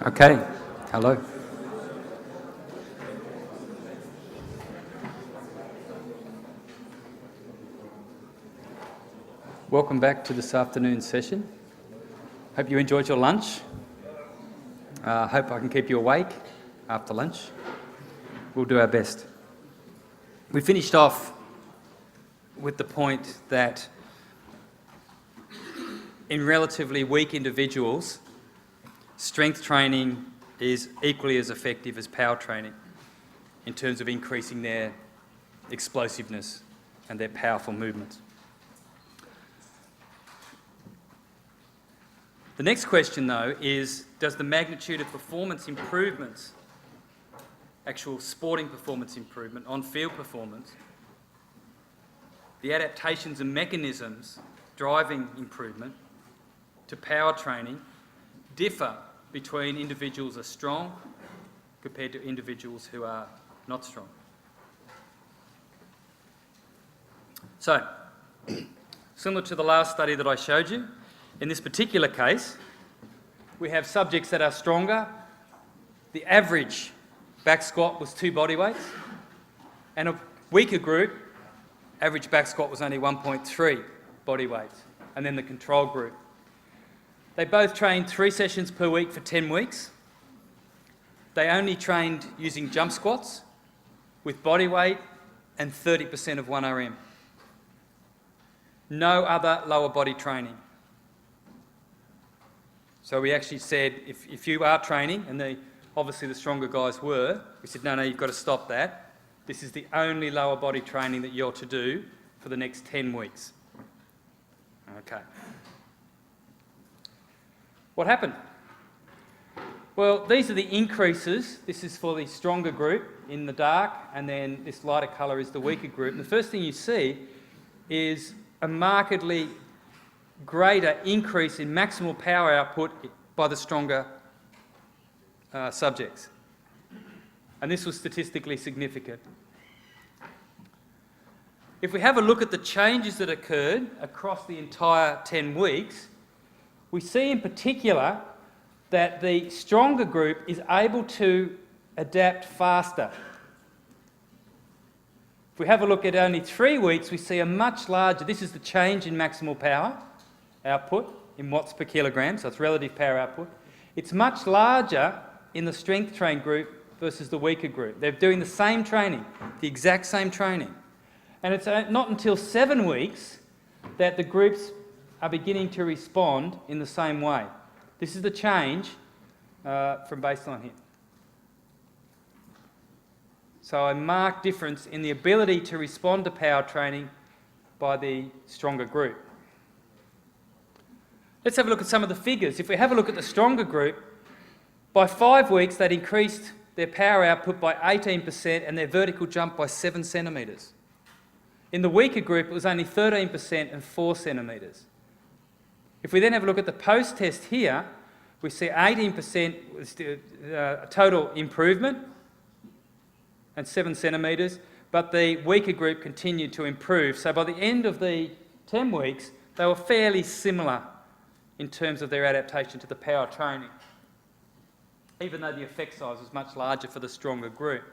Okay, hello. Welcome back to this afternoon's session. Hope you enjoyed your lunch. Hope I can keep you awake after lunch. We'll do our best. We finished off with the point that in relatively weak individuals, strength training is equally as effective as power training in terms of increasing their explosiveness and their powerful movements. The next question, though, is does the magnitude of performance improvements, actual sporting performance improvement, on-field performance, the adaptations and mechanisms driving improvement to power training differ between individuals who are strong compared to individuals who are not strong? So, similar to the last study that I showed you, in this particular case, we have subjects that are stronger. The average back squat was 2 body weights, and a weaker group, average back squat was only 1.3 body weights, and then the control group. They both trained 3 sessions per week for 10 weeks. They only trained using jump squats with body weight and 30% of 1RM. No other lower body training. So we actually said, if you are training, and obviously the stronger guys were, we said, no, you've got to stop that. This is the only lower body training that you're to do for the next 10 weeks. Okay. What happened? Well, these are the increases. This is for the stronger group in the dark, and then this lighter colour is the weaker group. And the first thing you see is a markedly greater increase in maximal power output by the stronger subjects. And this was statistically significant. If we have a look at the changes that occurred across the entire 10 weeks, we see in particular that the stronger group is able to adapt faster. If we have a look at only 3 weeks, we see a much larger, this is the change in maximal power output in watts per kilogram, so it's relative power output. It's much larger in the strength trained group versus the weaker group. They're doing the same training, the exact same training. And it's not until 7 weeks that the groups are beginning to respond in the same way. This is the change from baseline here. So a marked difference in the ability to respond to power training by the stronger group. Let's have a look at some of the figures. If we have a look at the stronger group, by 5 weeks they'd increased their power output by 18% and their vertical jump by 7 centimetres. In the weaker group it was only 13% and 4 centimetres. If we then have a look at the post-test here, we see 18% was total improvement and 7 centimetres, but the weaker group continued to improve. So by the end of the 10 weeks, they were fairly similar in terms of their adaptation to the power training, even though the effect size was much larger for the stronger group.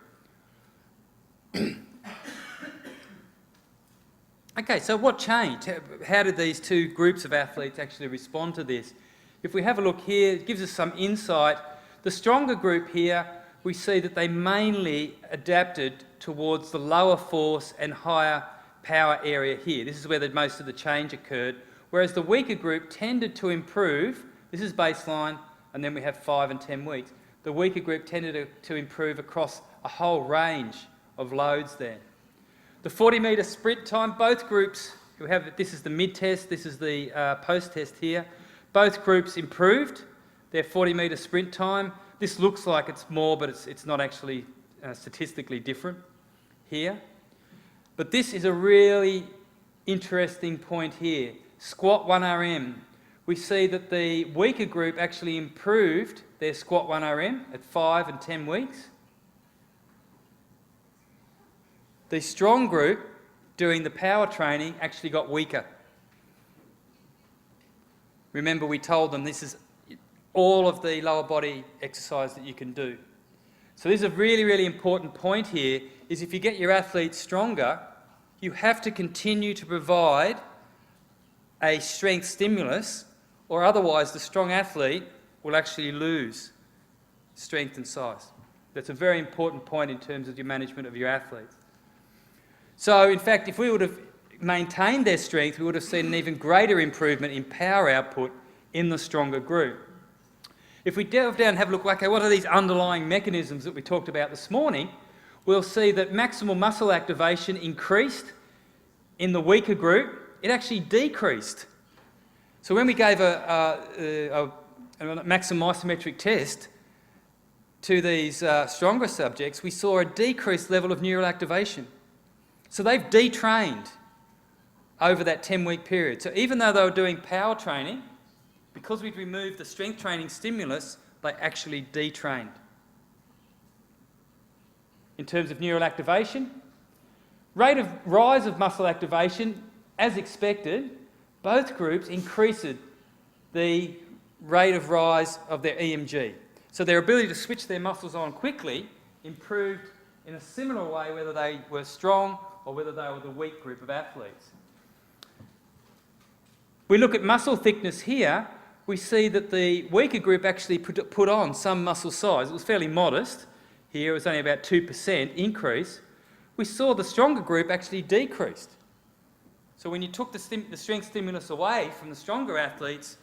Okay, so what changed? How did these two groups of athletes actually respond to this? If we have a look here, it gives us some insight. The stronger group here, we see that they mainly adapted towards the lower force and higher power area here. This is where most of the change occurred. Whereas the weaker group tended to improve, this is baseline, and then we have 5 and 10 weeks. The weaker group tended to improve across a whole range of loads there. The 40-metre sprint time, both groups, this is the mid-test, this is the post-test here, both groups improved their 40-metre sprint time. This looks like it's more, but it's not actually statistically different here. But this is a really interesting point here. Squat 1RM. We see that the weaker group actually improved their squat 1RM at 5 and 10 weeks. The strong group doing the power training actually got weaker. Remember, we told them this is all of the lower body exercise that you can do. So this is a really, really important point here, is if you get your athletes stronger, you have to continue to provide a strength stimulus, or otherwise the strong athlete will actually lose strength and size. That's a very important point in terms of your management of your athletes. So in fact, if we would have maintained their strength, we would have seen an even greater improvement in power output in the stronger group. If we delve down and have a look, okay, what are these underlying mechanisms that we talked about this morning, we'll see that maximal muscle activation increased in the weaker group. It actually decreased. So when we gave a maximum isometric test to these stronger subjects, we saw a decreased level of neural activation. So they've detrained over that 10-week period. So even though they were doing power training, because we'd removed the strength training stimulus, they actually detrained. In terms of neural activation, rate of rise of muscle activation, as expected, both groups increased the rate of rise of their EMG. So their ability to switch their muscles on quickly improved in a similar way whether they were strong or whether they were the weak group of athletes. We look at muscle thickness here, we see that the weaker group actually put on some muscle size. It was fairly modest. Here it was only about 2% increase. We saw the stronger group actually decreased. So when you took the strength stimulus away from the stronger athletes,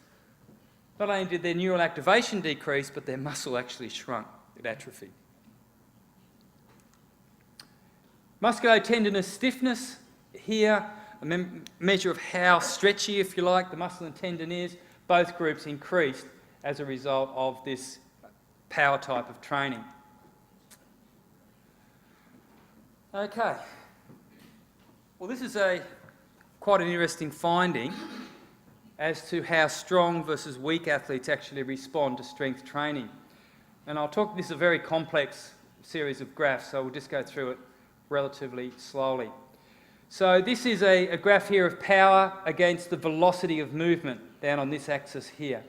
not only did their neural activation decrease, but their muscle actually shrunk. It atrophied. Musculotendinous stiffness here, a measure of how stretchy, if you like, the muscle and tendon is. Both groups increased as a result of this power type of training. Okay. Well, this is quite an interesting finding as to how strong versus weak athletes actually respond to strength training. And this is a very complex series of graphs, so we'll just go through it relatively slowly. So this is a graph here of power against the velocity of movement down on this axis here.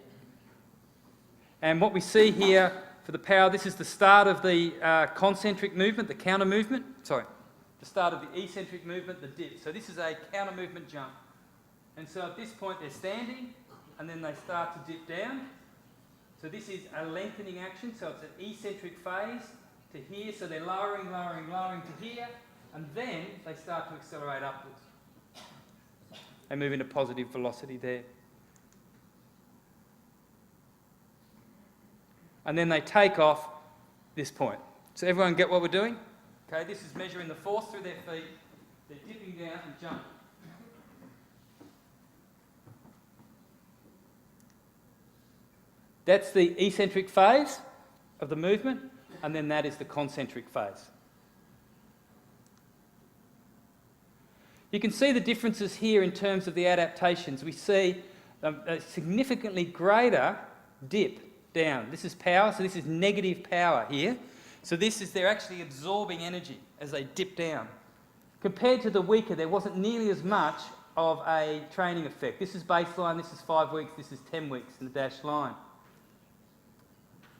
And what we see here for the power, this is the start of the concentric movement, the counter movement, the start of the eccentric movement, the dip. So this is a counter movement jump. And so at this point they're standing and then they start to dip down. So this is a lengthening action, so it's an eccentric phase to here, so they're lowering, lowering, lowering to here, and then they start to accelerate upwards. They move into positive velocity there. And then they take off this point. So everyone get what we're doing? Okay, this is measuring the force through their feet. They're dipping down and jumping. That's the eccentric phase of the movement, and then that is the concentric phase. You can see the differences here in terms of the adaptations. We see a significantly greater dip down. This is power, so this is negative power here. So they're actually absorbing energy as they dip down. Compared to the weaker, there wasn't nearly as much of a training effect. This is baseline, this is 5 weeks, this is 10 weeks in the dashed line.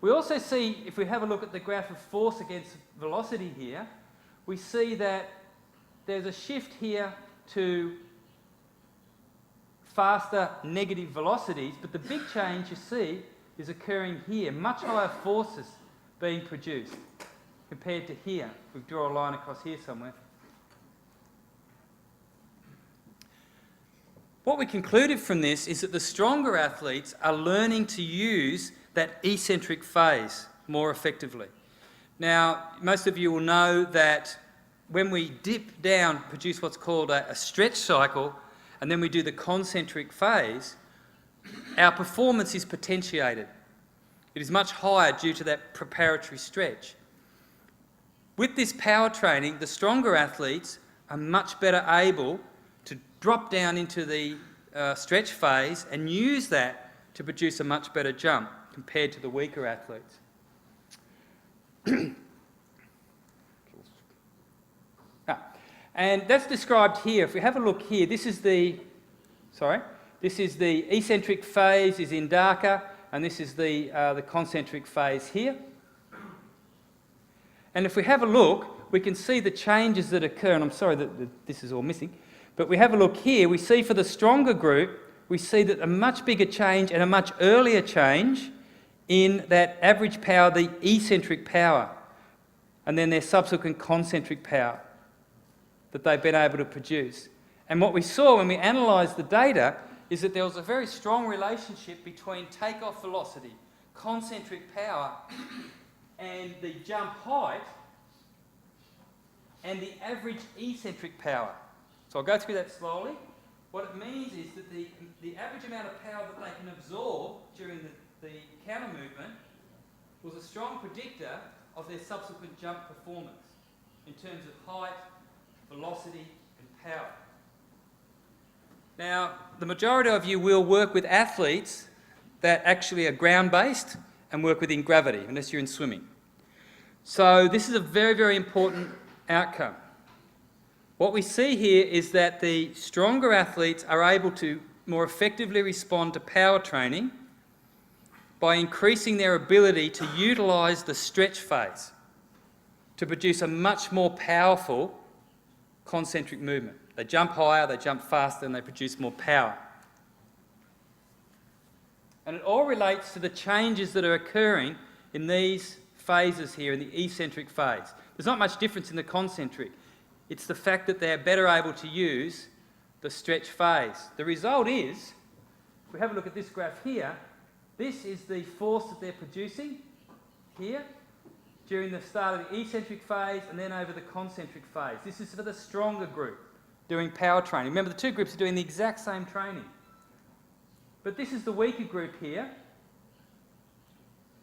We also see, if we have a look at the graph of force against velocity here, we see that there's a shift here to faster negative velocities, but the big change you see is occurring here, much higher forces being produced compared to here. We draw a line across here somewhere. What we concluded from this is that the stronger athletes are learning to use that eccentric phase more effectively. Now, most of you will know that when we dip down, produce what's called a stretch cycle, and then we do the concentric phase, our performance is potentiated. It is much higher due to that preparatory stretch. With this power training, the stronger athletes are much better able to drop down into the stretch phase and use that to produce a much better jump compared to the weaker athletes. And that's described here. If we have a look here, this is the eccentric phase is in darker, and this is the concentric phase here. And if we have a look, we can see the changes that occur, and I'm sorry that this is all missing, but we have a look here, we see for the stronger group, we see that a much bigger change and a much earlier change in that average power, the eccentric power, and then their subsequent concentric power that they've been able to produce. And what we saw when we analysed the data is that there was a very strong relationship between takeoff velocity, concentric power, and the jump height, and the average eccentric power. So I'll go through that slowly. What it means is that the average amount of power that they can absorb during the counter movement was a strong predictor of their subsequent jump performance in terms of height, velocity and power. Now, the majority of you will work with athletes that actually are ground-based and work within gravity, unless you're in swimming. So this is a very, very important outcome. What we see here is that the stronger athletes are able to more effectively respond to power training by increasing their ability to utilise the stretch phase to produce a much more powerful concentric movement. They jump higher, they jump faster, and they produce more power. And it all relates to the changes that are occurring in these phases here, in the eccentric phase. There's not much difference in the concentric. It's the fact that they're better able to use the stretch phase. The result is, if we have a look at this graph here, this is the force that they're producing here during the start of the eccentric phase and then over the concentric phase. This is for the stronger group doing power training. Remember, the two groups are doing the exact same training. But this is the weaker group here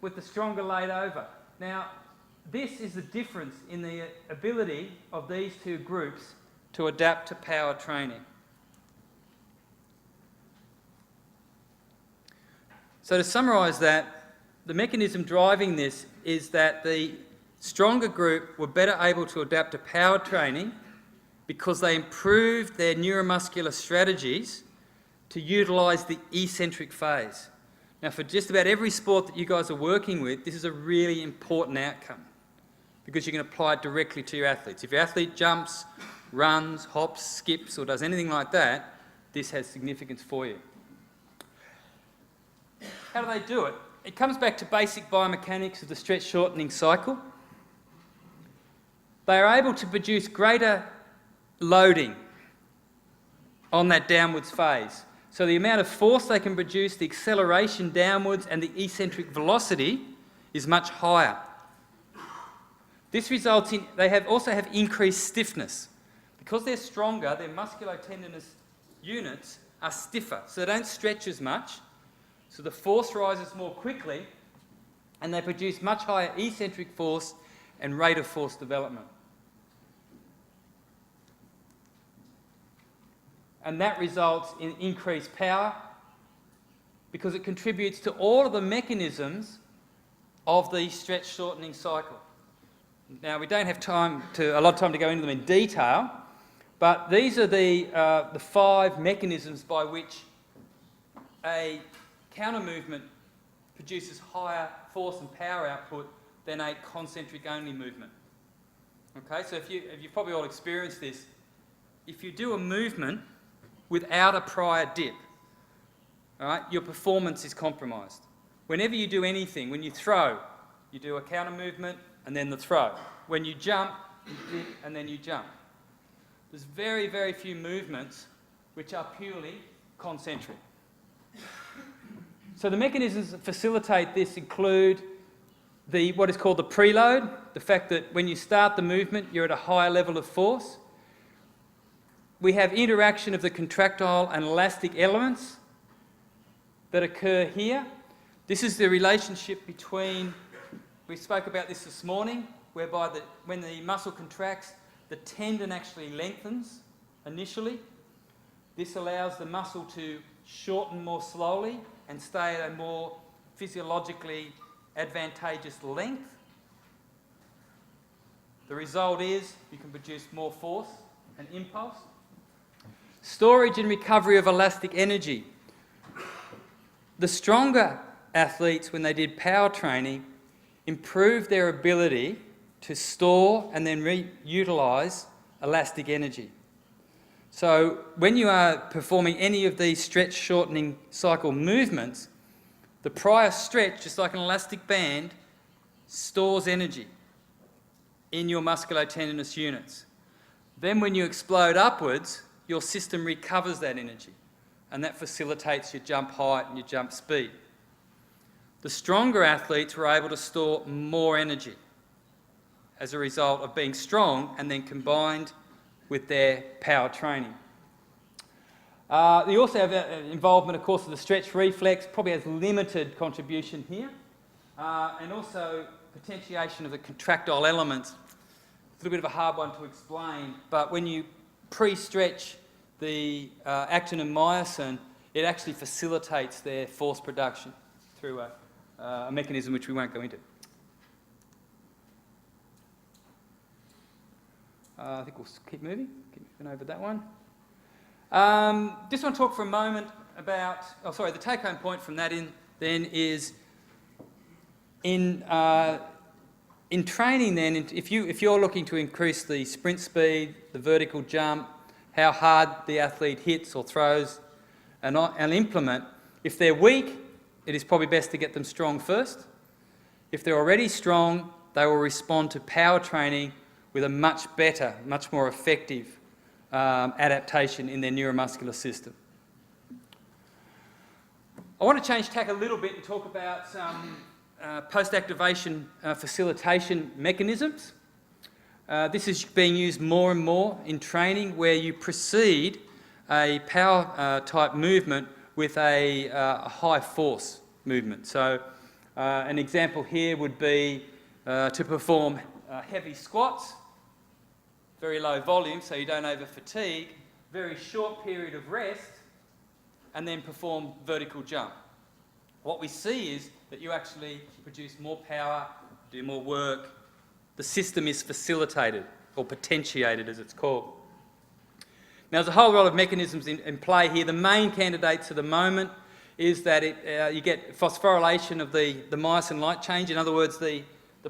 with the stronger laid over. Now, this is the difference in the ability of these two groups to adapt to power training. So to summarise that, the mechanism driving this is that the stronger group were better able to adapt to power training because they improved their neuromuscular strategies to utilise the eccentric phase. Now, for just about every sport that you guys are working with, this is a really important outcome because you can apply it directly to your athletes. If your athlete jumps, runs, hops, skips, or does anything like that, this has significance for you. How do they do it? It comes back to basic biomechanics of the stretch shortening cycle. They are able to produce greater loading on that downwards phase. So the amount of force they can produce, the acceleration downwards and the eccentric velocity is much higher. This results in, they also have increased stiffness. Because they're stronger, their musculotendinous units are stiffer, so they don't stretch as much, so the force rises more quickly and they produce much higher eccentric force and rate of force development. And that results in increased power because it contributes to all of the mechanisms of the stretch shortening cycle. Now, we don't have a lot of time to go into them in detail, but these are the 5 mechanisms by which a counter movement produces higher force and power output than a concentric only movement. Okay, so if you've probably all experienced this, if you do a movement without a prior dip, all right, your performance is compromised. Whenever you do anything, when you throw, you do a counter movement and then the throw. When you jump, you dip and then you jump. There's very, very few movements which are purely concentric. So the mechanisms that facilitate this include what is called the preload, the fact that when you start the movement, you're at a higher level of force. We have interaction of the contractile and elastic elements that occur here. This is the relationship between, we spoke about this morning, whereby when the muscle contracts, the tendon actually lengthens initially. This allows the muscle to shorten more slowly and stay at a more physiologically advantageous length. The result is you can produce more force and impulse. Storage and recovery of elastic energy. The stronger athletes, when they did power training, improved their ability to store and then re-utilise elastic energy. So when you are performing any of these stretch shortening cycle movements, the prior stretch, just like an elastic band, stores energy in your musculotendinous units. Then when you explode upwards, your system recovers that energy, and that facilitates your jump height and your jump speed. The stronger athletes were able to store more energy as a result of being strong and then combined with their power training. They also have involvement, of course, of the stretch reflex, probably has limited contribution here, and also potentiation of the contractile elements. It's a little bit of a hard one to explain, but when you pre-stretch the actin and myosin, it actually facilitates their force production through a mechanism which we won't go into. I think we'll keep moving over that one. Just want to talk for a moment about, the take-home point from that then is in training then, if you're looking to increase the sprint speed, the vertical jump, how hard the athlete hits or throws and implement, if they're weak, it is probably best to get them strong first. If they're already strong, they will respond to power training with a much better, much more effective adaptation in their neuromuscular system. I want to change tack a little bit and talk about some post-activation facilitation mechanisms. This is being used more and more in training, where you precede a power type movement with a high force movement. So an example here would be to perform heavy squats, very low volume so you don't over fatigue, very short period of rest, and then perform vertical jump. What we see is that you actually produce more power, do more work. The system is facilitated, or potentiated as it's called. Now there's a whole lot of mechanisms in play here. The main candidates at the moment is that you get phosphorylation of the myosin light chain. In other words, the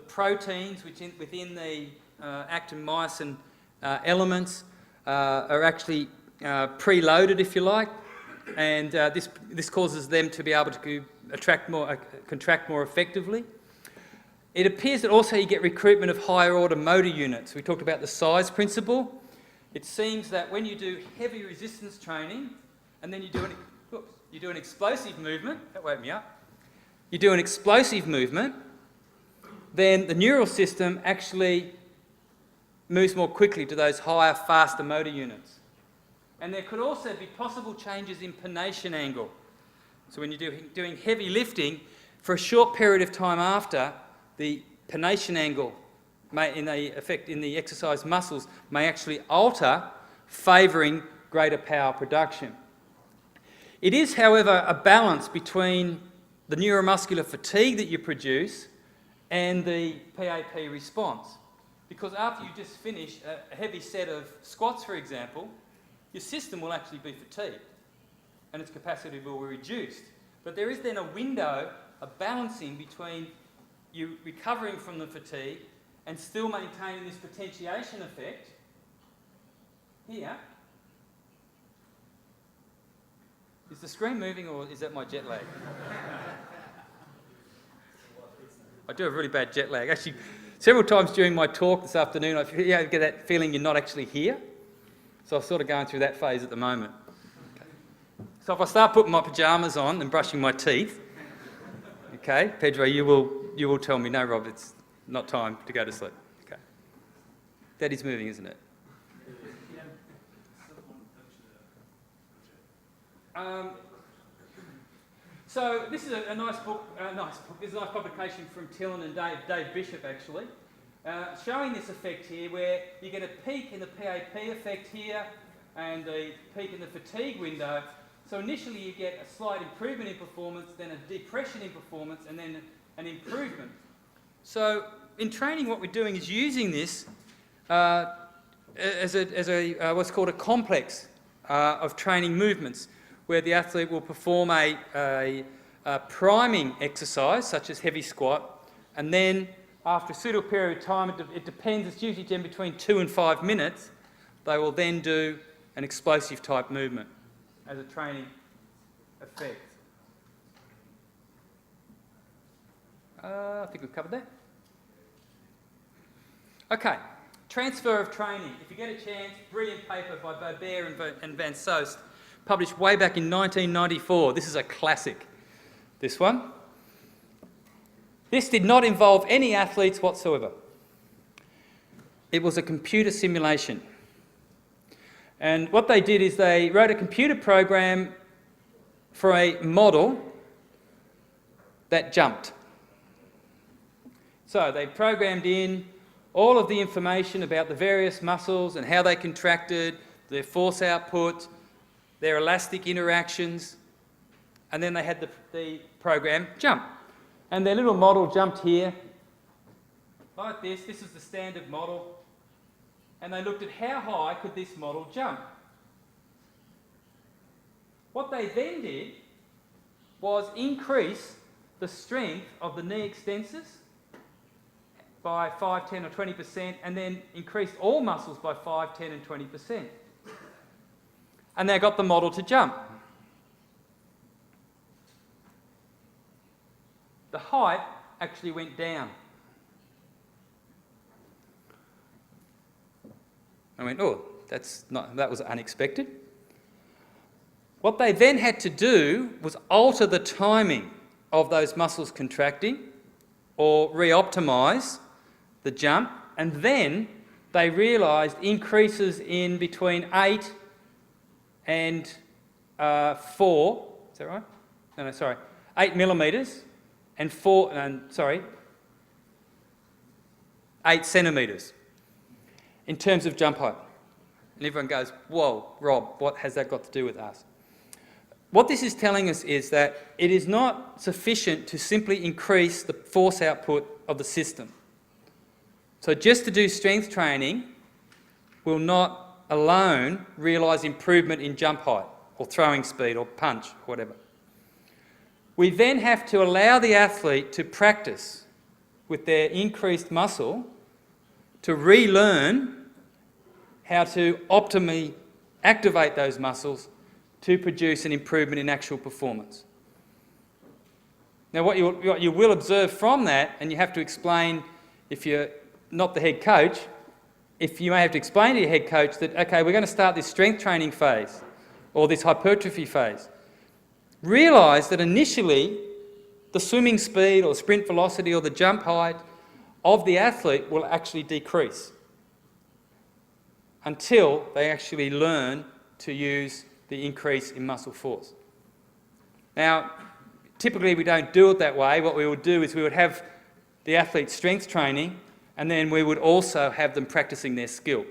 proteins within the actin-myosin elements are actually preloaded, if you like, and this causes them to be able to contract more effectively. It appears that also you get recruitment of higher order motor units. We talked about the size principle. It seems that when you do heavy resistance training and then you do an explosive movement, that woke me up, you do an explosive movement, then the neural system actually moves more quickly to those higher, faster motor units. And there could also be possible changes in pronation angle. So when you're doing heavy lifting, for a short period of time after, the pronation angle in the exercise muscles may actually alter, favouring greater power production. It is, however, a balance between the neuromuscular fatigue that you produce and the PAP response. Because after you just finish a heavy set of squats, for example, your system will actually be fatigued and its capacity will be reduced. But there is then a window, a balancing between you recovering from the fatigue and still maintaining this potentiation effect here. Is the screen moving or is that my jet lag? I do have really bad jet lag. Actually, several times during my talk this afternoon, I get that feeling you're not actually here. So I'm sort of going through that phase at the moment. Okay. So if I start putting my pyjamas on and brushing my teeth, okay, Pedro, you will tell me, no, Rob, it's not time to go to sleep. Okay. That is moving, isn't it? So this is a nice book. This is a nice publication from Tillon and Dave Bishop, actually, showing this effect here, where you get a peak in the PAP effect here and a peak in the fatigue window. So initially you get a slight improvement in performance, then a depression in performance, and then an improvement. So in training, what we're doing is using this as what's called a complex of training movements, where the athlete will perform a priming exercise, such as heavy squat, and then after a suitable period of time, it depends, it's usually done between 2 and 5 minutes, they will then do an explosive type movement as a training effect. I think we've covered that. Okay, transfer of training. If you get a chance, brilliant paper by Bobert and Van Soest, published way back in 1994. This is a classic, this one. This did not involve any athletes whatsoever. It was a computer simulation. And what they did is they wrote a computer program for a model that jumped. So they programmed in all of the information about the various muscles and how they contracted, their force output, their elastic interactions, and then they had the program jump. And their little model jumped here, like this. This is the standard model. And they looked at how high could this model jump. What they then did was increase the strength of the knee extensors by 5, 10 or 20%, and then increased all muscles by 5, 10 and 20%. And they got the model to jump. The height actually went down. I went, oh, that was unexpected. What they then had to do was alter the timing of those muscles contracting or re-optimise the jump, and then they realised increases in between 8 and 4, is that right? No, sorry, 8 millimetres and 8 centimetres in terms of jump height. And everyone goes, whoa, Rob, what has that got to do with us? What this is telling us is that it is not sufficient to simply increase the force output of the system. So just to do strength training will not alone realise improvement in jump height or throwing speed or punch, or whatever. We then have to allow the athlete to practice with their increased muscle to relearn how to optimally activate those muscles to produce an improvement in actual performance. Now what you will observe from that, and you have to explain if you're not the head coach, if you may have to explain to your head coach that, okay, we're going to start this strength training phase or this hypertrophy phase. Realise that initially the swimming speed or sprint velocity or the jump height of the athlete will actually decrease until they actually learn to use the increase in muscle force. Now, typically we don't do it that way. What we would do is we would have the athlete strength training, and then we would also have them practicing their skill.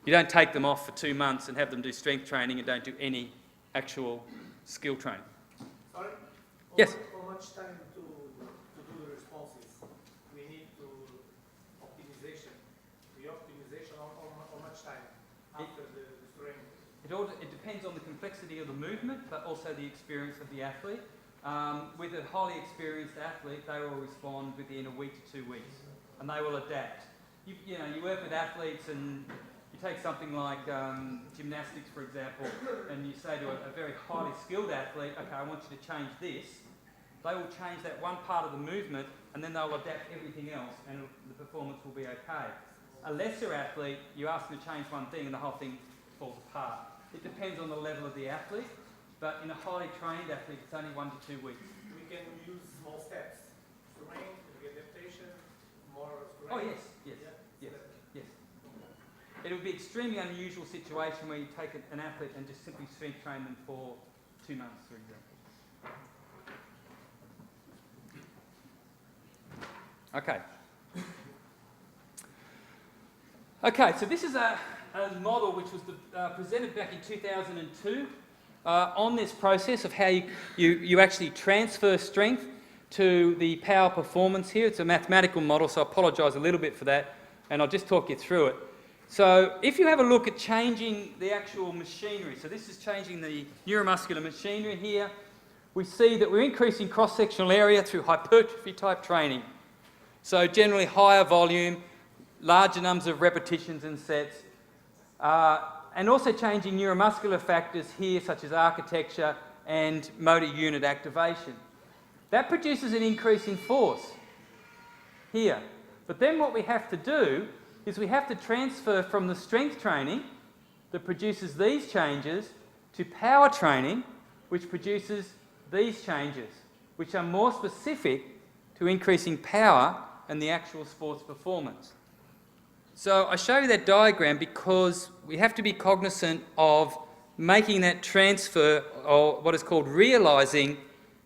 You don't take them off for 2 months and have them do strength training and don't do any actual skill training. Sorry? Yes? How much time to do the responses? We need to optimization. The optimization, how much time after the training? It depends on the complexity of the movement, but also the experience of the athlete. With a highly experienced athlete, they will respond within a week to 2 weeks, and they will adapt. You work with athletes, and you take something like gymnastics, for example, and you say to a very highly skilled athlete, okay, I want you to change this. They will change that one part of the movement, and then they'll adapt everything else, and the performance will be okay. A lesser athlete, you ask them to change one thing, and the whole thing falls apart. It depends on the level of the athlete, but in a highly trained athlete, it's only 1 to 2 weeks. We can use small steps. Strength, adaptation, more strength. Oh, yes. It would be an extremely unusual situation where you take an athlete and just simply strength train them for 2 months, for example. Okay. Okay, so this is a model which was presented back in 2002 on this process of how you actually transfer strength to the power performance here. It's a mathematical model, so I apologise a little bit for that, and I'll just talk you through it. So if you have a look at changing the actual machinery, so this is changing the neuromuscular machinery here, we see that we're increasing cross-sectional area through hypertrophy type training. So generally higher volume, larger numbers of repetitions and sets, and also changing neuromuscular factors here such as architecture and motor unit activation. That produces an increase in force here. But then what we have to do is we have to transfer from the strength training that produces these changes to power training, which produces these changes, which are more specific to increasing power and the actual sports performance. So I show you that diagram because we have to be cognizant of making that transfer, or what is called realising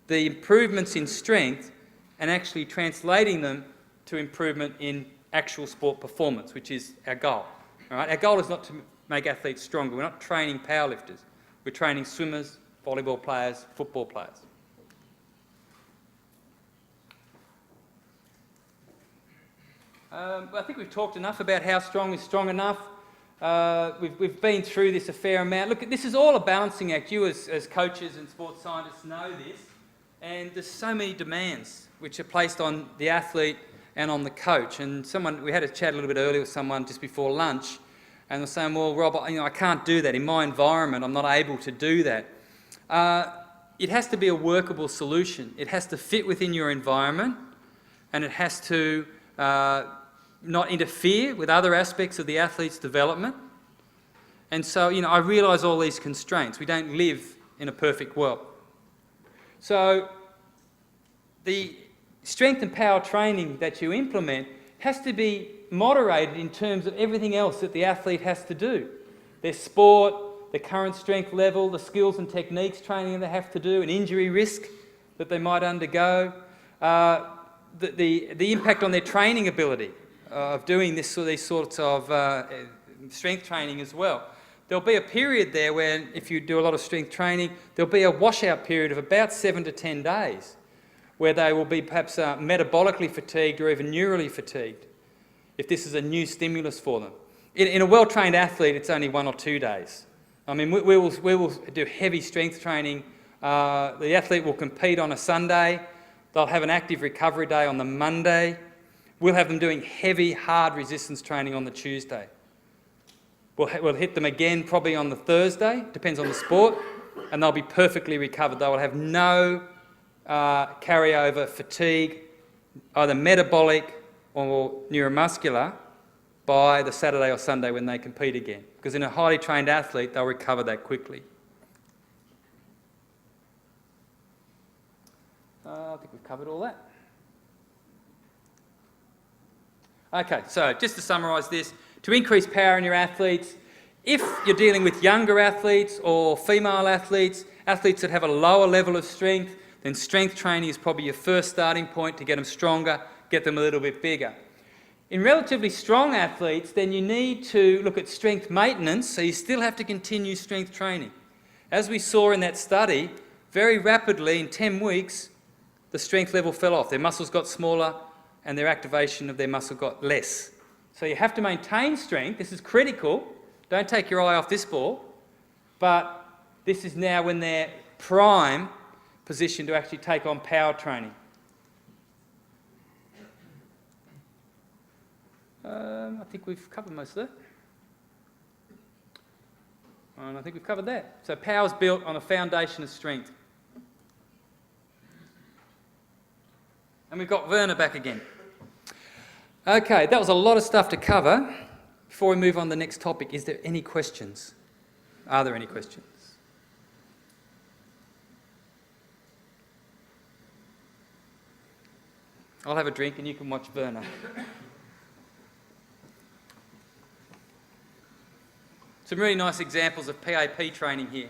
the improvements in strength and actually translating them to improvement in actual sport performance, which is our goal. All right? Our goal is not to make athletes stronger. We're not training powerlifters. We're training swimmers, volleyball players, football players. I think we've talked enough about how strong is strong enough. We've been through this a fair amount. Look, this is all a balancing act. You as coaches and sports scientists know this. And there's so many demands which are placed on the athlete and on the coach. And we had a chat a little bit earlier with someone just before lunch, and they're saying, well, Rob, I can't do that. In my environment, I'm not able to do that. It has to be a workable solution. It has to fit within your environment, and it has to not interfere with other aspects of the athlete's development. And so, I realise all these constraints. We don't live in a perfect world. So the strength and power training that you implement has to be moderated in terms of everything else that the athlete has to do. Their sport, their current strength level, the skills and techniques training they have to do, an injury risk that they might undergo, the impact on their training ability of doing these sorts of strength training as well. There'll be a period there where, if you do a lot of strength training, there'll be a washout period of about 7 to 10 days where they will be perhaps metabolically fatigued or even neurally fatigued if this is a new stimulus for them. In a well-trained athlete, it's only 1 or 2 days. I mean, we will do heavy strength training. The athlete will compete on a Sunday. They'll have an active recovery day on the Monday. We'll have them doing heavy, hard resistance training on the Tuesday. We'll hit them again probably on the Thursday, depends on the sport, and they'll be perfectly recovered. They will have no carryover fatigue, either metabolic or neuromuscular, by the Saturday or Sunday when they compete again. Because in a highly trained athlete, they'll recover that quickly. I think we've covered all that. Okay, so just to summarise this, to increase power in your athletes, if you're dealing with younger athletes or female athletes, athletes that have a lower level of strength, then strength training is probably your first starting point to get them stronger, get them a little bit bigger. In relatively strong athletes, then you need to look at strength maintenance, so you still have to continue strength training. As we saw in that study, very rapidly in 10 weeks, the strength level fell off. Their muscles got smaller and their activation of their muscle got less. So you have to maintain strength. This is critical. Don't take your eye off this ball. But this is now when they're prime position to actually take on power training. I think we've covered most of that. And I think we've covered that. So power is built on a foundation of strength. And we've got Werner back again. Okay, that was a lot of stuff to cover. Before we move on to the next topic, is there any questions? Are there any questions? I'll have a drink and you can watch Werner. Some really nice examples of PAP training here.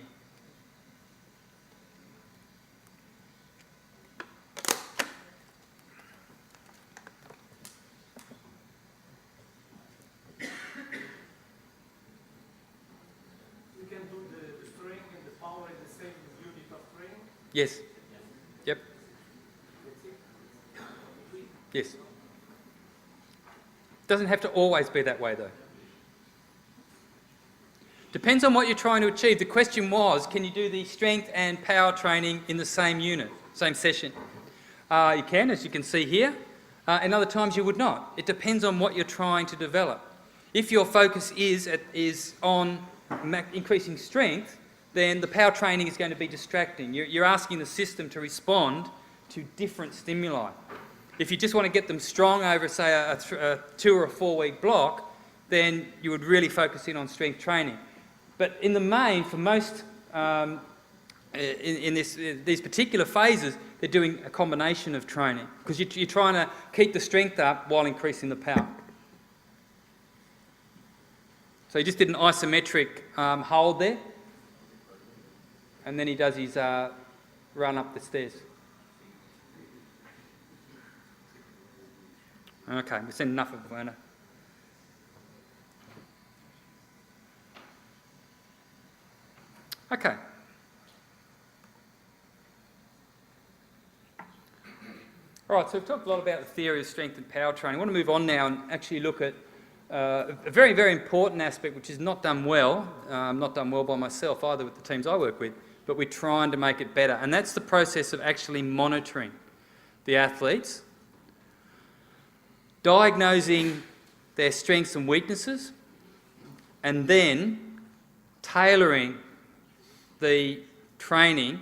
Yes. Yep. Yes. Doesn't have to always be that way though. Depends on what you're trying to achieve. The question was, can you do the strength and power training in the same unit, same session? You can, as you can see here, and other times you would not. It depends on what you're trying to develop. If your focus is on increasing strength, then the power training is going to be distracting. You're asking the system to respond to different stimuli. If you just want to get them strong over, say, a 2 or a 4 week block, then you would really focus in on strength training. But in the main, for most, in these particular phases, they're doing a combination of training because you're trying to keep the strength up while increasing the power. So he just did an isometric hold there, and then he does his run up the stairs. Okay, we've seen enough of it, Werner. Okay. All right, so we've talked a lot about the theory of strength and power training. I want to move on now and actually look at a very, very important aspect which is not done well by myself either with the teams I work with, but we're trying to make it better. And that's the process of actually monitoring the athletes, diagnosing their strengths and weaknesses, and then tailoring the training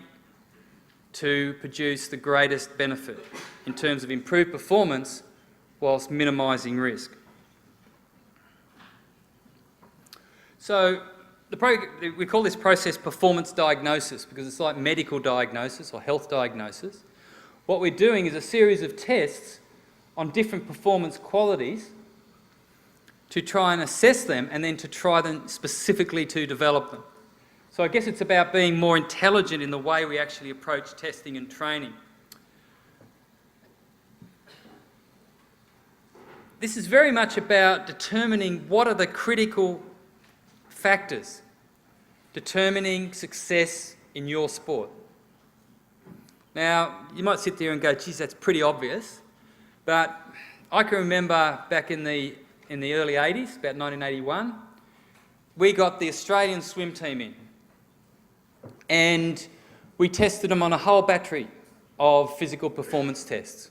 to produce the greatest benefit in terms of improved performance whilst minimising risk. So we call this process performance diagnosis because it's like medical diagnosis or health diagnosis. What we're doing is a series of tests on different performance qualities to try and assess them and then to try them specifically to develop them. So I guess it's about being more intelligent in the way we actually approach testing and training. This is very much about determining what are the critical factors determining success in your sport. Now, you might sit there and go, geez, that's pretty obvious, but I can remember back in the early 80s, about 1981, we got the Australian swim team in and we tested them on a whole battery of physical performance tests.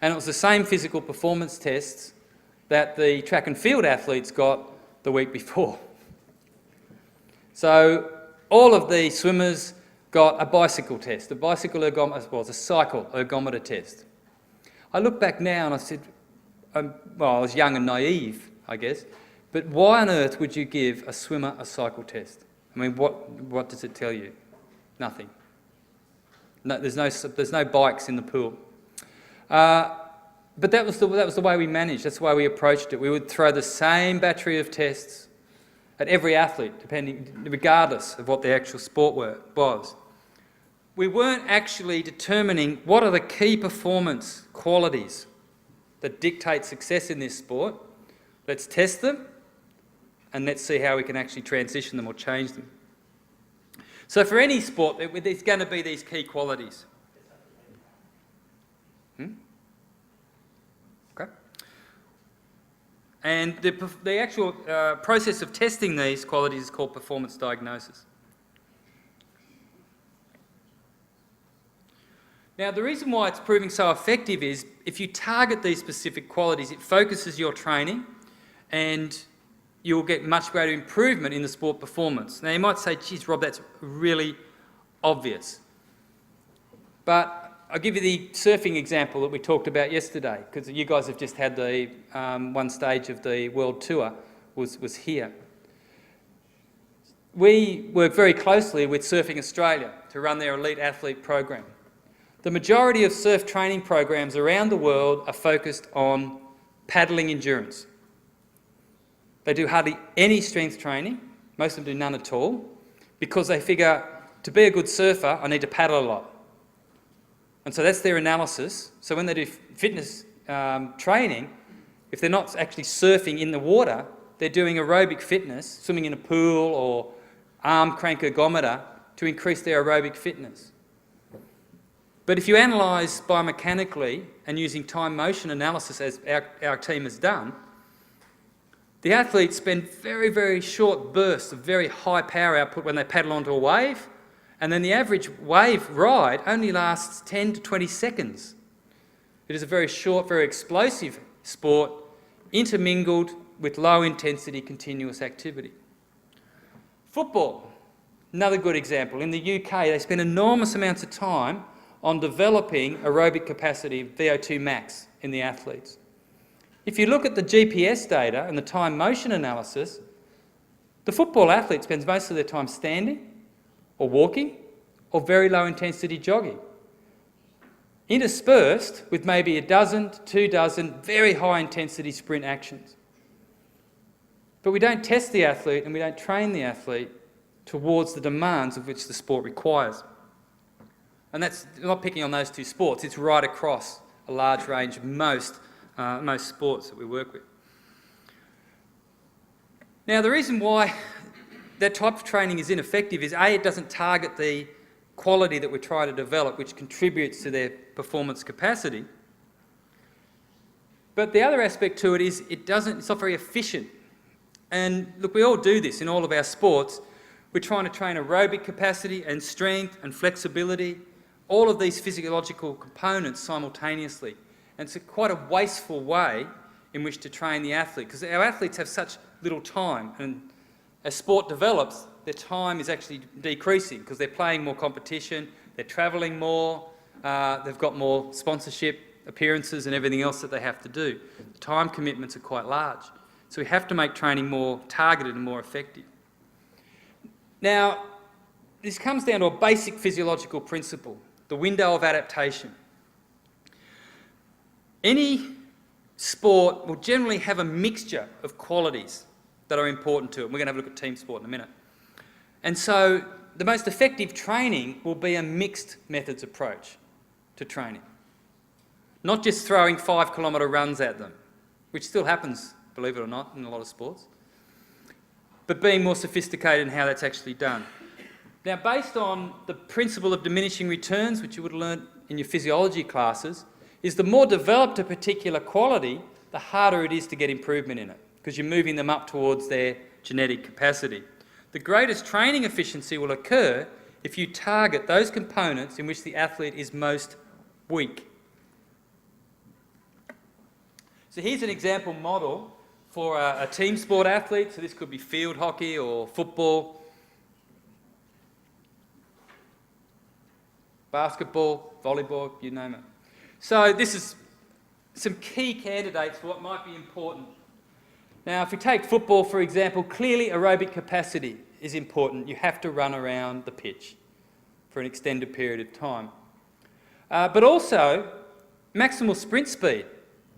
And it was the same physical performance tests that the track and field athletes got the week before. So all of the swimmers got a bicycle test, a cycle ergometer test. I look back now and I said, I was young and naive, I guess, but why on earth would you give a swimmer a cycle test? I mean, what does it tell you? Nothing. No, there's no bikes in the pool. But that was the way we managed. That's the way we approached it. We would throw the same battery of tests at every athlete, regardless of what the actual sport was. We weren't actually determining what are the key performance qualities that dictate success in this sport. Let's test them and let's see how we can actually transition them or change them. So for any sport, there's going to be these key qualities. Okay. And the actual process of testing these qualities is called performance diagnosis. Now, the reason why it's proving so effective is if you target these specific qualities, it focuses your training and you'll get much greater improvement in the sport performance. Now, you might say, geez, Rob, that's really obvious. But I'll give you the surfing example that we talked about yesterday, because you guys have just had the one stage of the world tour was here. We work very closely with Surfing Australia to run their elite athlete program. The majority of surf training programs around the world are focused on paddling endurance. They do hardly any strength training, most of them do none at all, because they figure to be a good surfer, I need to paddle a lot. And so that's their analysis. So when they do fitness training, if they're not actually surfing in the water, they're doing aerobic fitness, swimming in a pool or arm crank ergometer to increase their aerobic fitness. But if you analyse biomechanically and using time motion analysis as our team has done, the athletes spend very, very short bursts of very high power output when they paddle onto a wave, and then the average wave ride only lasts 10 to 20 seconds. It is a very short, very explosive sport, intermingled with low intensity continuous activity. Football, another good example. In the UK, they spend enormous amounts of time on developing aerobic capacity, VO2 max, in the athletes. If you look at the GPS data and the time motion analysis, the football athlete spends most of their time standing or walking or very low intensity jogging, interspersed with maybe a dozen to 2 dozen very high intensity sprint actions. But we don't test the athlete and we don't train the athlete towards the demands of which the sport requires. And that's not picking on those two sports, it's right across a large range of most sports that we work with. Now, the reason why that type of training is ineffective is A, it doesn't target the quality that we're trying to develop, which contributes to their performance capacity. But the other aspect to it is it's not very efficient. And look, we all do this in all of our sports. We're trying to train aerobic capacity and strength and flexibility, all of these physiological components simultaneously. And it's quite a wasteful way in which to train the athlete, because our athletes have such little time, and as sport develops, their time is actually decreasing because they're playing more competition, they're travelling more, they've got more sponsorship appearances and everything else that they have to do. The time commitments are quite large. So we have to make training more targeted and more effective. Now, this comes down to a basic physiological principle, the window of adaptation. Any sport will generally have a mixture of qualities that are important to it. We're going to have a look at team sport in a minute. And so the most effective training will be a mixed methods approach to training. Not just throwing 5-kilometre runs at them, which still happens, believe it or not, in a lot of sports, but being more sophisticated in how that's actually done. Now, based on the principle of diminishing returns, which you would have learned in your physiology classes, is the more developed a particular quality, the harder it is to get improvement in it, because you're moving them up towards their genetic capacity. The greatest training efficiency will occur if you target those components in which the athlete is most weak. So here's an example model for a team sport athlete. So this could be field hockey or football, basketball, volleyball, you name it. So this is some key candidates for what might be important. Now, if we take football, for example, clearly aerobic capacity is important. You have to run around the pitch for an extended period of time. But also, maximal sprint speed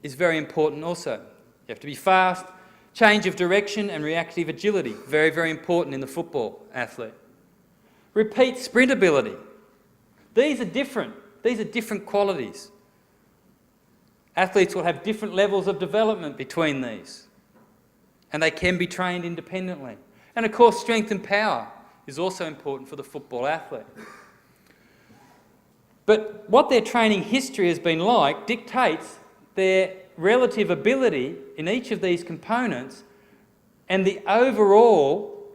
is very important also. You have to be fast. Change of direction and reactive agility, very, very important in the football athlete. Repeat sprint ability. These are different. These are different qualities. Athletes will have different levels of development between these, and they can be trained independently. And of course, strength and power is also important for the football athlete. But what their training history has been like dictates their relative ability in each of these components and the overall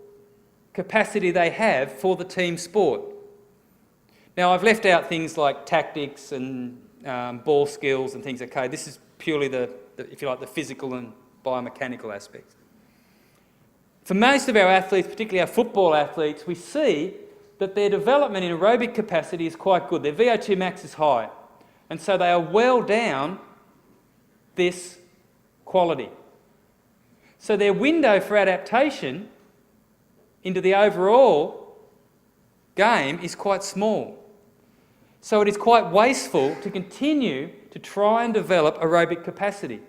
capacity they have for the team sport. Now, I've left out things like tactics and ball skills and things. Okay, this is purely the, if you like, the physical and biomechanical aspects. For most of our athletes, particularly our football athletes, we see that their development in aerobic capacity is quite good. Their VO2 max is high, and so they are well down this quality. So their window for adaptation into the overall game is quite small. So it is quite wasteful to continue to try and develop aerobic capacity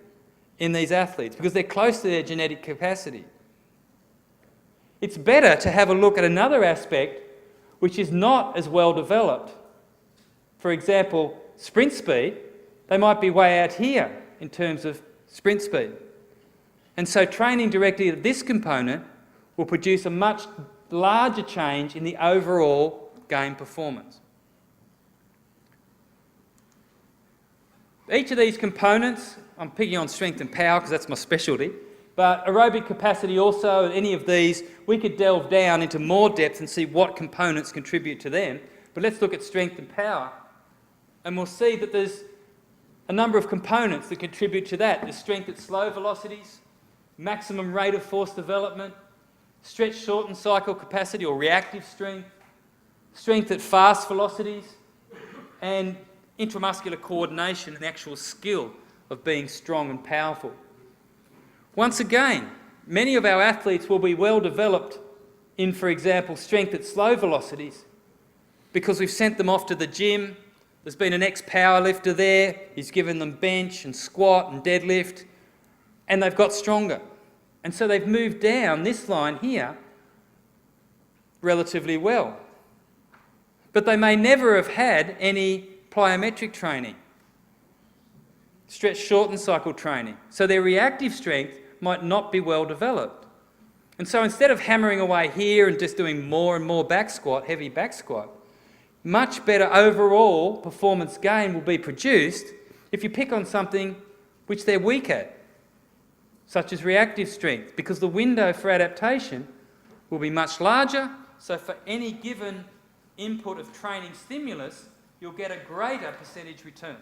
in these athletes because they're close to their genetic capacity. It's better to have a look at another aspect which is not as well developed. For example, sprint speed, they might be way out here in terms of sprint speed. And so training directly at this component will produce a much larger change in the overall game performance. Each of these components, I'm picking on strength and power because that's my specialty, But aerobic capacity also, any of these, we could delve down into more depth and see what components contribute to them. But let's look at strength and power. And we'll see that there's a number of components that contribute to that. There's strength at slow velocities, maximum rate of force development, stretch shortened cycle capacity or reactive strength, strength at fast velocities, and intramuscular coordination and the actual skill of being strong and powerful. Once again, many of our athletes will be well developed in, for example, strength at slow velocities because we've sent them off to the gym. There's been an ex-powerlifter there. He's given them bench and squat and deadlift, and they've got stronger. And so they've moved down this line here relatively well. But they may never have had any plyometric training, stretch shortened cycle training. So their reactive strength might not be well developed. And so instead of hammering away here and just doing more and more back squat, heavy back squat, much better overall performance gain will be produced if you pick on something which they're weak at, such as reactive strength, because the window for adaptation will be much larger. So for any given input of training stimulus, you'll get a greater percentage return.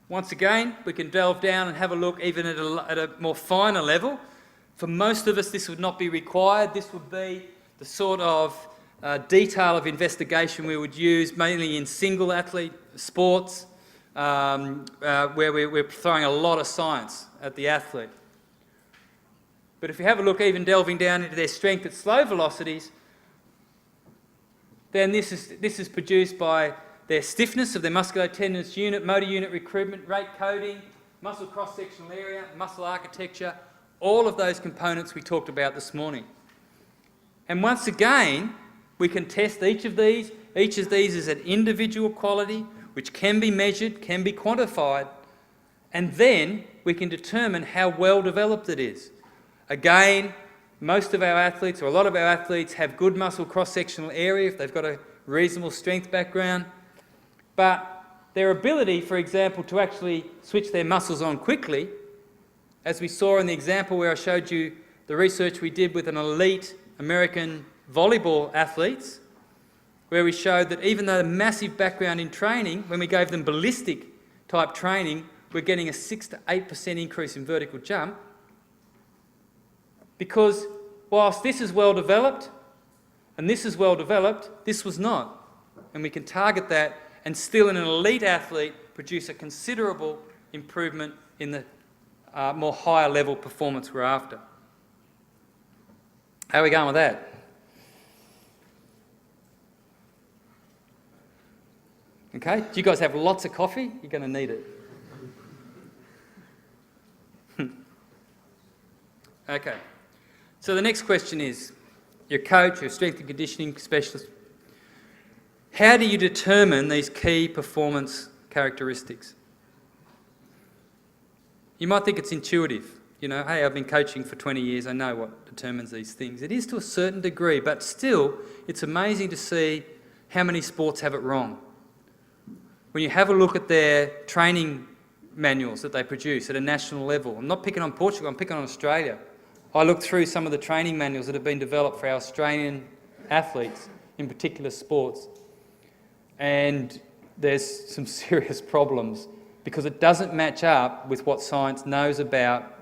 Once again, we can delve down and have a look even at a more finer level. For most of us, this would not be required. This would be the sort of detail of investigation we would use mainly in single athlete sports, where we're throwing a lot of science at the athlete. But if you have a look even delving down into their strength at slow velocities, then this is produced by their stiffness of their musculotendinous unit, motor unit recruitment, rate coding, muscle cross-sectional area, muscle architecture, all of those components we talked about this morning. And once again, we can test each of these. Each of these is an individual quality which can be measured, can be quantified, and then we can determine how well developed it is. Again, most of our athletes, or a lot of our athletes, have good muscle cross-sectional area if they've got a reasonable strength background. But their ability, for example, to actually switch their muscles on quickly, as we saw in the example where I showed you the research we did with an elite American volleyball athletes, where we showed that even though a massive background in training, when we gave them ballistic type training, we're getting a 6 to 8% increase in vertical jump. Because whilst this is well developed and this is well developed, this was not. And we can target that and still in an elite athlete produce a considerable improvement in the more higher level performance we're after. How are we going with that? Okay, do you guys have lots of coffee? You're going to need it. Okay, so the next question is, your coach, your strength and conditioning specialist, how do you determine these key performance characteristics? You might think it's intuitive. You know, hey, I've been coaching for 20 years, I know what determines these things. It is to a certain degree, but still, it's amazing to see how many sports have it wrong. When you have a look at their training manuals that they produce at a national level, I'm not picking on Portugal, I'm picking on Australia. I looked through some of the training manuals that have been developed for our Australian athletes in particular sports, and there's some serious problems because it doesn't match up with what science knows about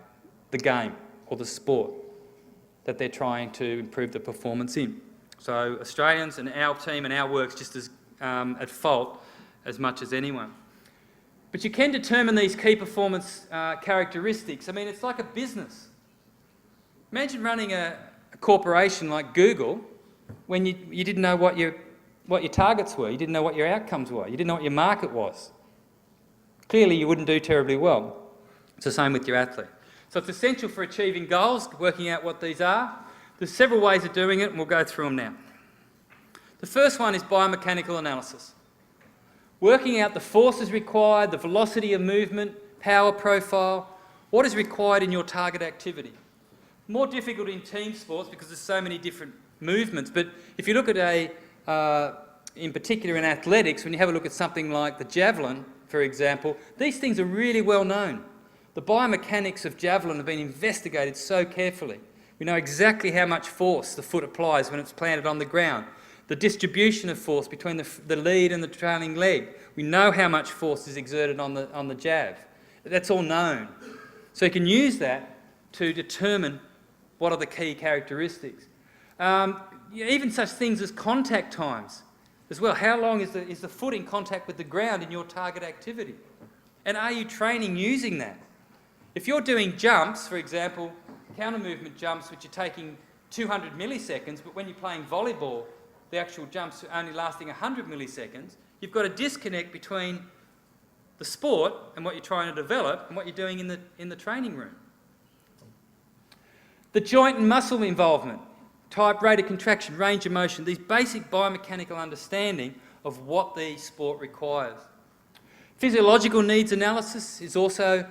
the game or the sport that they're trying to improve the performance in. So Australians and our team and our work's just as at fault as much as anyone. But you can determine these key performance characteristics. I mean, it's like a business. Imagine running a corporation like Google when you didn't know what your targets were, you didn't know what your outcomes were, you didn't know what your market was. Clearly you wouldn't do terribly well. It's the same with your athlete. So it's essential for achieving goals, working out what these are. There's several ways of doing it and we'll go through them now. The first one is biomechanical analysis. Working out the forces required, the velocity of movement, power profile, what is required in your target activity. More difficult in team sports because there's so many different movements, but if you look at in particular in athletics, when you have a look at something like the javelin, for example, these things are really well known. The biomechanics of javelin have been investigated so carefully. We know exactly how much force the foot applies when it's planted on the ground. The distribution of force between the lead and the trailing leg. We know how much force is exerted on the jab. That's all known. So you can use that to determine what are the key characteristics. Even such things as contact times as well. How long is the foot in contact with the ground in your target activity? And are you training using that? If you're doing jumps, for example, counter movement jumps which are taking 200 milliseconds, but when you're playing volleyball, the actual jumps are only lasting 100 milliseconds, you've got a disconnect between the sport and what you're trying to develop and what you're doing in the training room. The joint and muscle involvement, type, rate of contraction, range of motion, these basic biomechanical understanding of what the sport requires. Physiological needs analysis is also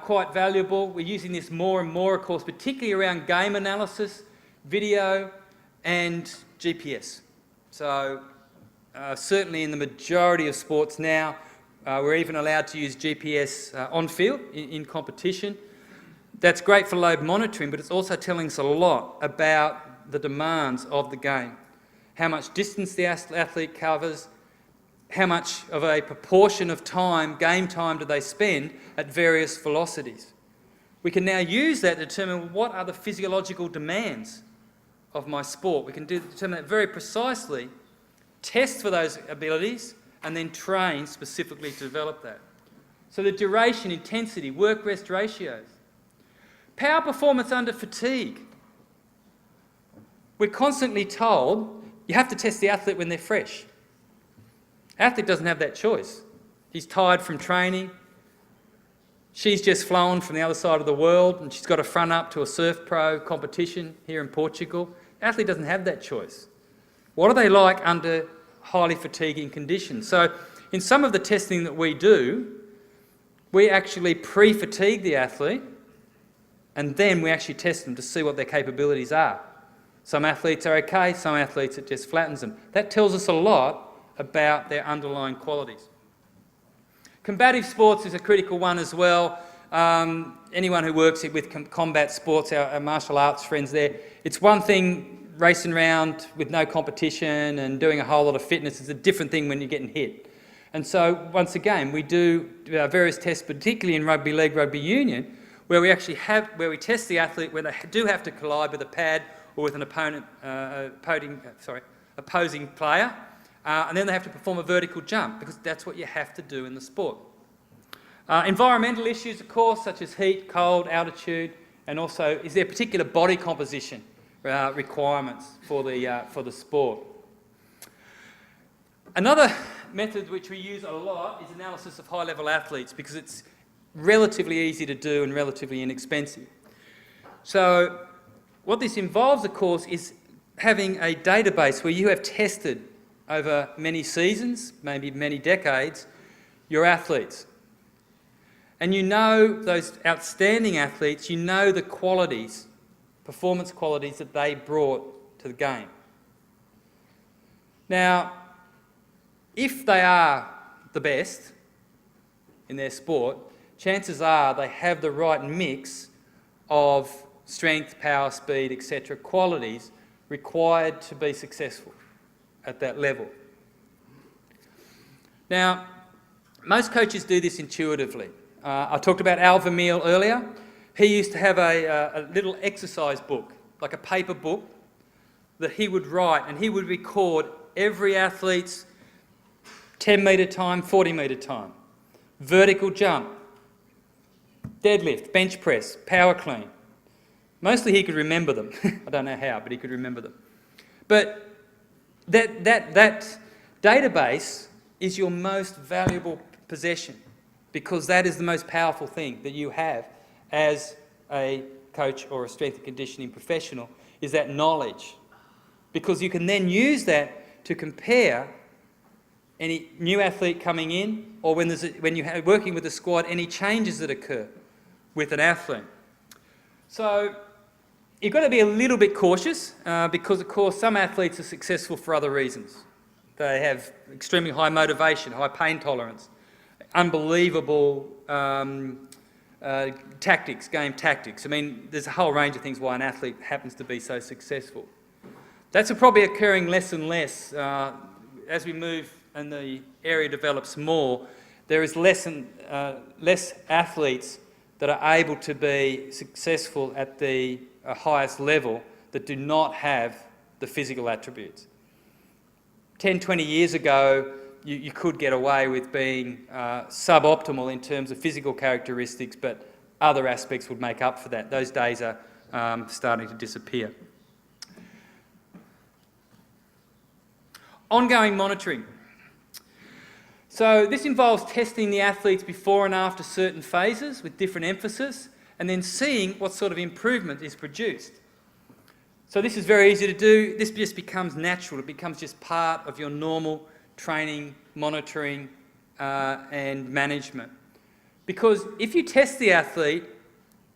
quite valuable. We're using this more and more, of course, particularly around game analysis, video and GPS. So certainly in the majority of sports now, we're even allowed to use GPS on field in competition. That's great for load monitoring, but it's also telling us a lot about the demands of the game. How much distance the athlete covers, how much of a proportion of time, game time, do they spend at various velocities. We can now use that to determine what are the physiological demands of my sport. We can determine that very precisely, test for those abilities, and then train specifically to develop that. So the duration, intensity, work-rest ratios. Power performance under fatigue. We're constantly told you have to test the athlete when they're fresh. Athlete doesn't have that choice. He's tired from training. She's just flown from the other side of the world and she's got to front up to a surf pro competition here in Portugal. Athlete doesn't have that choice. What are they like under highly fatiguing conditions? So in some of the testing that we do, we actually pre-fatigue the athlete and then we actually test them to see what their capabilities are. Some athletes are okay, some athletes it just flattens them. That tells us a lot about their underlying qualities. Combative sports is a critical one as well. Anyone who works with combat sports, our martial arts friends there, it's one thing racing around with no competition and doing a whole lot of fitness. It's a different thing when you're getting hit. And so, once again, we do various tests, particularly in rugby league, rugby union, where we actually we test the athlete where they do have to collide with a pad or with an opposing player. And then they have to perform a vertical jump because that's what you have to do in the sport. Environmental issues, of course, such as heat, cold, altitude, and also is there particular body composition requirements for the sport. Another method which we use a lot is analysis of high-level athletes because it's relatively easy to do and relatively inexpensive. So what this involves, of course, is having a database where you have tested over many seasons, maybe many decades, your athletes. And you know those outstanding athletes, you know the qualities, performance qualities that they brought to the game. Now, if they are the best in their sport, chances are they have the right mix of strength, power, speed, etc., qualities required to be successful at that level. Now, most coaches do this intuitively. I talked about Al Vermeil earlier. He used to have a little exercise book, like a paper book, that he would write and he would record every athlete's 10-metre time, 40-metre time, vertical jump, deadlift, bench press, power clean. Mostly he could remember them. I don't know how, but he could remember them. But that database is your most valuable possession because that is the most powerful thing that you have as a coach or a strength and conditioning professional, is that knowledge. Because you can then use that to compare any new athlete coming in or when you're working with a squad, any changes that occur with an athlete. So you've got to be a little bit cautious because, of course, some athletes are successful for other reasons. They have extremely high motivation, high pain tolerance. unbelievable tactics, game tactics. I mean, there's a whole range of things why an athlete happens to be so successful. That's probably occurring less and less as we move and the area develops more. There is less athletes that are able to be successful at the highest level that do not have the physical attributes. 10, 20 years ago, you could get away with being suboptimal in terms of physical characteristics, but other aspects would make up for that. Those days are starting to disappear. Ongoing monitoring. So this involves testing the athletes before and after certain phases with different emphasis, and then seeing what sort of improvement is produced. So this is very easy to do. This just becomes natural. It becomes just part of your normal training, monitoring and management. Because if you test the athlete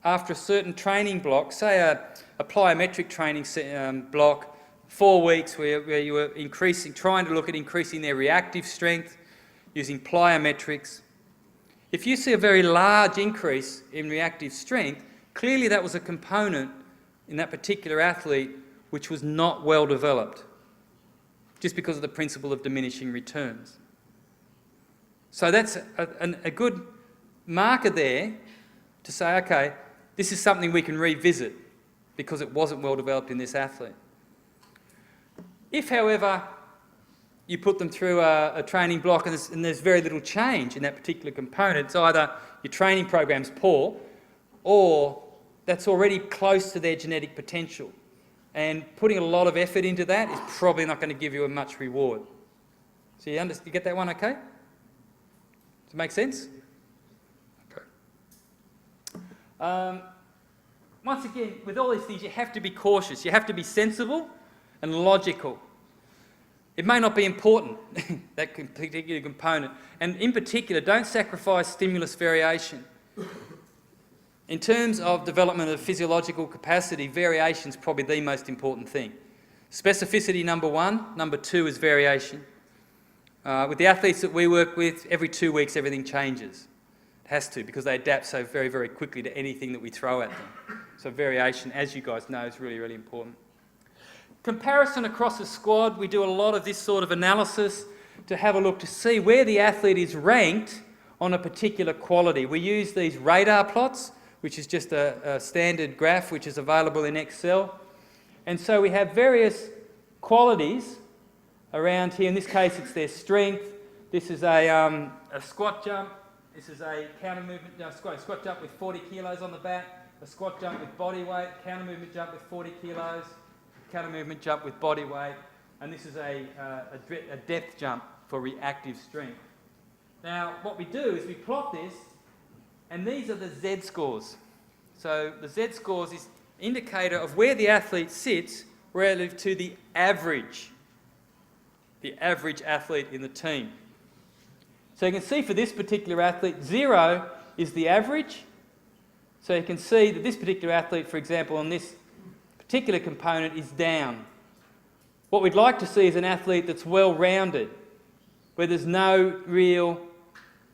after a certain training block, say a plyometric training block, 4 weeks where you were trying to look at increasing their reactive strength using plyometrics. If you see a very large increase in reactive strength, clearly that was a component in that particular athlete which was not well developed, just because of the principle of diminishing returns. So that's a good marker there to say, okay, this is something we can revisit because it wasn't well developed in this athlete. If, however, you put them through a training block and there's very little change in that particular component, it's either your training program's poor or that's already close to their genetic potential. And putting a lot of effort into that is probably not going to give you a much reward. So you get that one okay? Does it make sense? Okay. Once again, with all these things, you have to be cautious. You have to be sensible and logical. It may not be important, that particular component. And in particular, don't sacrifice stimulus variation. In terms of development of physiological capacity, variation is probably the most important thing. Specificity, number one. Number two is variation. With the athletes that we work with, every 2 weeks everything changes. It has to, because they adapt so very, very quickly to anything that we throw at them. So variation, as you guys know, is really, really important. Comparison across a squad, we do a lot of this sort of analysis to have a look to see where the athlete is ranked on a particular quality. We use these radar plots, which is just a standard graph which is available in Excel. And so we have various qualities around here. In this case, it's their strength. This is a squat jump. This is a counter movement, squat jump with 40 kilos on the back, a squat jump with body weight, counter movement jump with 40 kilos, counter movement jump with body weight, and this is a depth jump for reactive strength. Now, what we do is we plot this, and these are the Z scores. So the Z scores is an indicator of where the athlete sits relative to the average athlete in the team. So you can see for this particular athlete, 0 is the average. So you can see that this particular athlete, for example, on this particular component is down. What we'd like to see is an athlete that's well-rounded, where there's no real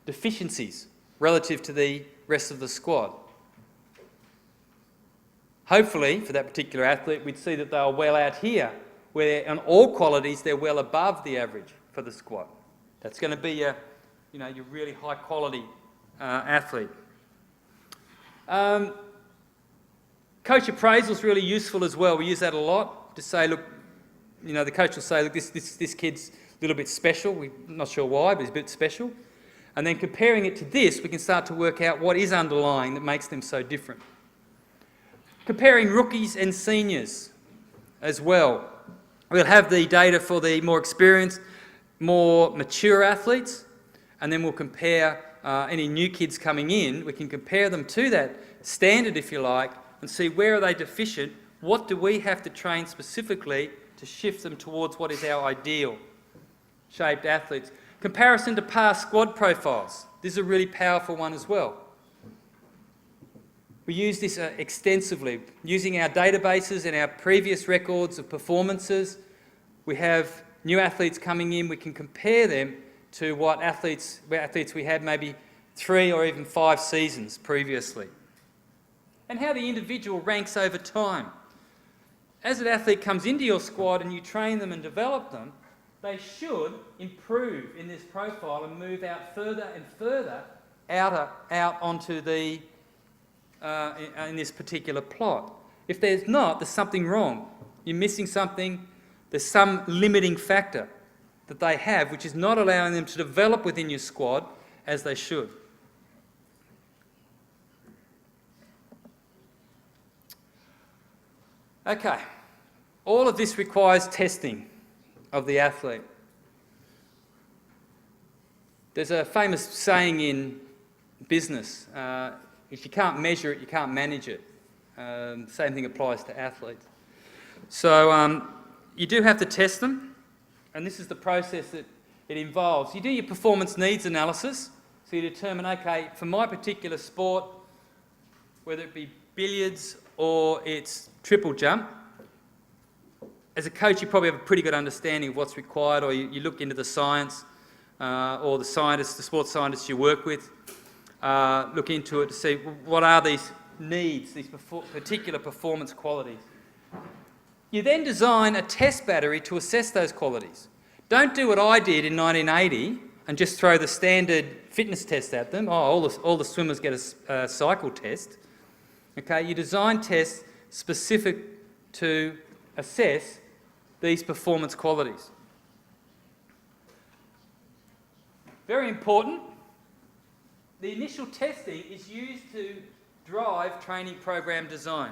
deficiencies relative to the rest of the squad. Hopefully, for that particular athlete, we'd see that they are well out here, where on all qualities they're well above the average for the squad. That's going to be your really high-quality athlete. Coach appraisal is really useful as well. We use that a lot to say, look, the coach will say, look, this kid's a little bit special. We're not sure why, but he's a bit special. And then comparing it to this, we can start to work out what is underlying that makes them so different. Comparing rookies and seniors as well. We'll have the data for the more experienced, more mature athletes, and then we'll compare any new kids coming in. We can compare them to that standard, if you like, and see where are they deficient, what do we have to train specifically to shift them towards what is our ideal shaped athletes. Comparison to past squad profiles. This is a really powerful one as well. We use this extensively. Using our databases and our previous records of performances, we have new athletes coming in, we can compare them to what athletes we had maybe 3 or even 5 seasons previously. And how the individual ranks over time. As an athlete comes into your squad and you train them and develop them, they should improve in this profile and move out further and further out onto the in this particular plot. If there's not, there's something wrong. You're missing something. There's some limiting factor that they have which is not allowing them to develop within your squad as they should. Okay, all of this requires testing of the athlete. There's a famous saying in business, if you can't measure it, you can't manage it. Same thing applies to athletes. So you do have to test them, and this is the process that it involves. You do your performance needs analysis, so you determine, okay, for my particular sport, whether it be billiards or it's triple jump, as a coach you probably have a pretty good understanding of what's required, or you look into the science, or the scientists, the sports scientists you work with, look into it to see what are these needs, these particular performance qualities. You then design a test battery to assess those qualities. Don't do what I did in 1980 and just throw the standard fitness test at them. Oh, all the swimmers get a cycle test. Okay, you design tests specific to assess these performance qualities. Very important, the initial testing is used to drive training program design.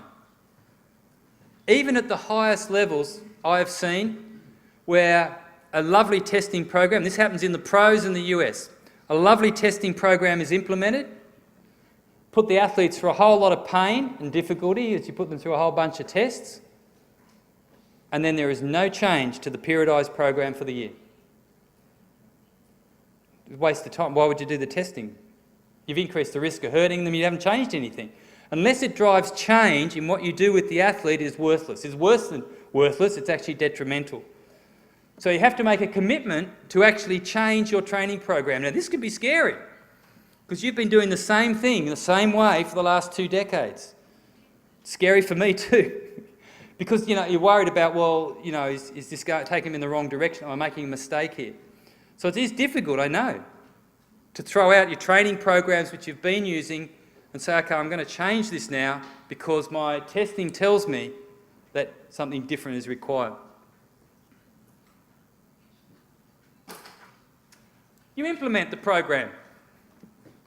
Even at the highest levels I have seen where a lovely testing program, this happens in the pros in the US, a lovely testing program is implemented, put the athletes through a whole lot of pain and difficulty as you put them through a whole bunch of tests, and then there is no change to the periodised program for the year. It's a waste of time. Why would you do the testing? You've increased the risk of hurting them, you haven't changed anything. Unless it drives change in what you do with the athlete, it is worthless. It's worse than worthless, it's actually detrimental. So you have to make a commitment to actually change your training program. Now this can be scary, because you've been doing the same thing the same way for the last 2 decades. It's scary for me too. Because you're worried about, well, is this guy taking him in the wrong direction? Am I making a mistake here? So it is difficult, I know, to throw out your training programs which you've been using and say, okay, I'm going to change this now because my testing tells me that something different is required. You implement the program.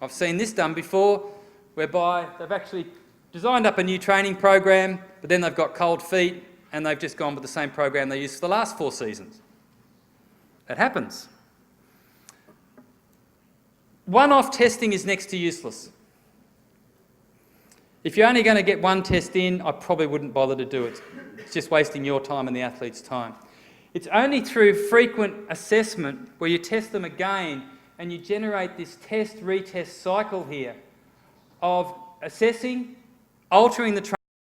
I've seen this done before, whereby they've actually designed up a new training program, but then they've got cold feet and they've just gone with the same program they used for the last 4 seasons. That happens. One-off testing is next to useless. If you're only going to get 1 test in, I probably wouldn't bother to do it. It's just wasting your time and the athlete's time. It's only through frequent assessment where you test them again and you generate this test-retest cycle here of assessing, altering the